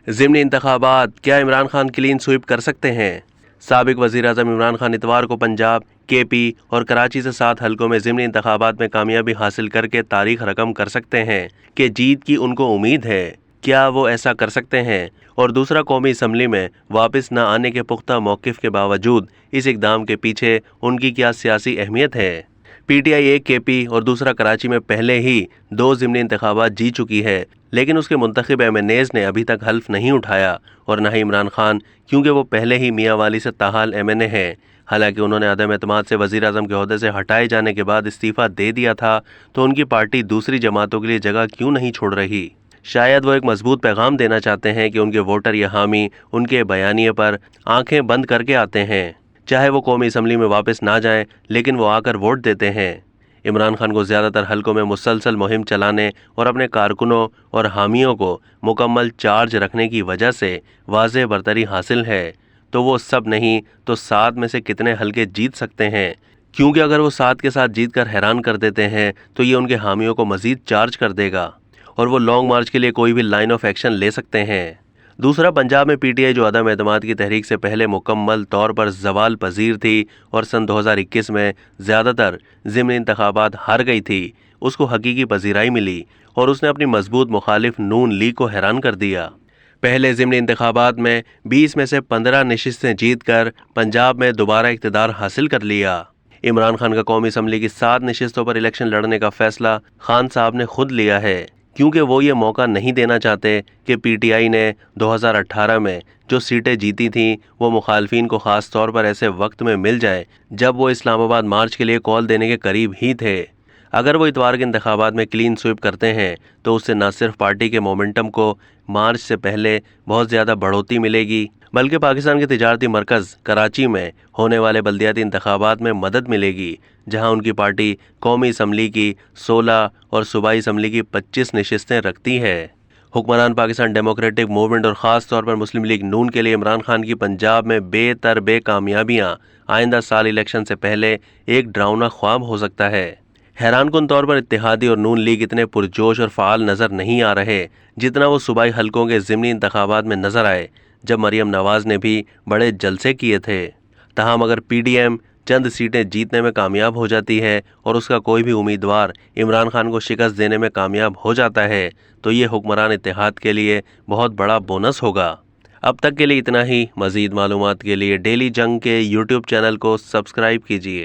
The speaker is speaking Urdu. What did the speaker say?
ضمنی انتخابات، کیا عمران خان کلین سویپ کر سکتے ہیں؟ سابق وزیر اعظم عمران خان اتوار کو پنجاب، کے پی اور کراچی سے 7 حلقوں میں ضمنی انتخابات میں کامیابی حاصل کر کے تاریخ رقم کر سکتے ہیں کہ جیت کی ان کو امید ہے۔ کیا وہ ایسا کر سکتے ہیں؟ اور دوسرا، قومی اسمبلی میں واپس نہ آنے کے پختہ موقف کے باوجود اس اقدام کے پیچھے ان کی کیا سیاسی اہمیت ہے؟ پی ٹی آئی ایک کے پی اور دوسرا کراچی میں پہلے ہی 2 ضمنی انتخابات جیت چکی ہے، لیکن اس کے منتخب ایم این ایز نے ابھی تک حلف نہیں اٹھایا اور نہ ہی عمران خان، کیونکہ وہ پہلے ہی میاں والی سے تاحال ایم این اے ہیں۔ حالانکہ انہوں نے عدم اعتماد سے وزیر اعظم کے عہدے سے ہٹائے جانے کے بعد استعفیٰ دے دیا تھا، تو ان کی پارٹی دوسری جماعتوں کے لیے جگہ کیوں نہیں چھوڑ رہی؟ شاید وہ ایک مضبوط پیغام دینا چاہتے ہیں کہ ان کے ووٹر یا حامی ان کے بیانیے پر آنکھیں بند کر کے آتے ہیں، چاہے وہ قومی اسمبلی میں واپس نہ جائیں لیکن وہ آ کر ووٹ دیتے ہیں۔ عمران خان کو زیادہ تر حلقوں میں مسلسل مہم چلانے اور اپنے کارکنوں اور حامیوں کو مکمل چارج رکھنے کی وجہ سے واضح برتری حاصل ہے، تو وہ سب نہیں تو 7 میں سے کتنے حلقے جیت سکتے ہیں، کیونکہ اگر وہ 7 کے ساتھ جیت کر حیران کر دیتے ہیں تو یہ ان کے حامیوں کو مزید چارج کر دے گا اور وہ لانگ مارچ کے لیے کوئی بھی لائن آف ایکشن لے سکتے ہیں۔ دوسرا، پنجاب میں پی ٹی آئی جو عدم اعتماد کی تحریک سے پہلے مکمل طور پر زوال پذیر تھی اور سن 2021 میں زیادہ تر ضمنی انتخابات ہار گئی تھی، اس کو حقیقی پذیرائی ملی اور اس نے اپنی مضبوط مخالف نون لیگ کو حیران کر دیا۔ پہلے ضمنی انتخابات میں 20 میں سے 15 نشستیں جیت کر پنجاب میں دوبارہ اقتدار حاصل کر لیا۔ عمران خان کا قومی اسمبلی کی 7 نشستوں پر الیکشن لڑنے کا فیصلہ خان صاحب نے خود لیا ہے، کیونکہ وہ یہ موقع نہیں دینا چاہتے کہ پی ٹی آئی نے 2018 میں جو سیٹیں جیتی تھیں وہ مخالفین کو خاص طور پر ایسے وقت میں مل جائے جب وہ اسلام آباد مارچ کے لیے کال دینے کے قریب ہی تھے۔ اگر وہ اتوار کے انتخابات میں کلین سویپ کرتے ہیں تو اس سے نہ صرف پارٹی کے مومنٹم کو مارچ سے پہلے بہت زیادہ بڑھوتری ملے گی، بلکہ پاکستان کے تجارتی مرکز کراچی میں ہونے والے بلدیاتی انتخابات میں مدد ملے گی، جہاں ان کی پارٹی قومی اسمبلی کی 16 اور صوبائی اسمبلی کی 25 نشستیں رکھتی ہے۔ حکمران پاکستان ڈیموکریٹک موومنٹ اور خاص طور پر مسلم لیگ نون کے لیے عمران خان کی پنجاب میں بے کامیابیاں آئندہ سال الیکشن سے پہلے ایک ڈراؤنا خواب ہو سکتا ہے۔ حیران کن طور پر اتحادی اور نون لیگ اتنے پرجوش اور فعال نظر نہیں آ رہے جتنا وہ صوبائی حلقوں کے ضمنی انتخابات میں نظر آئے، جب مریم نواز نے بھی بڑے جلسے کیے تھے۔ تاہم اگر پی ڈی ایم چند سیٹیں جیتنے میں کامیاب ہو جاتی ہے اور اس کا کوئی بھی امیدوار عمران خان کو شکست دینے میں کامیاب ہو جاتا ہے تو یہ حکمران اتحاد کے لیے بہت بڑا بونس ہوگا۔ اب تک کے لیے اتنا ہی۔ مزید معلومات کے لیے ڈیلی جنگ کے یوٹیوب چینل کو سبسکرائب کیجیے۔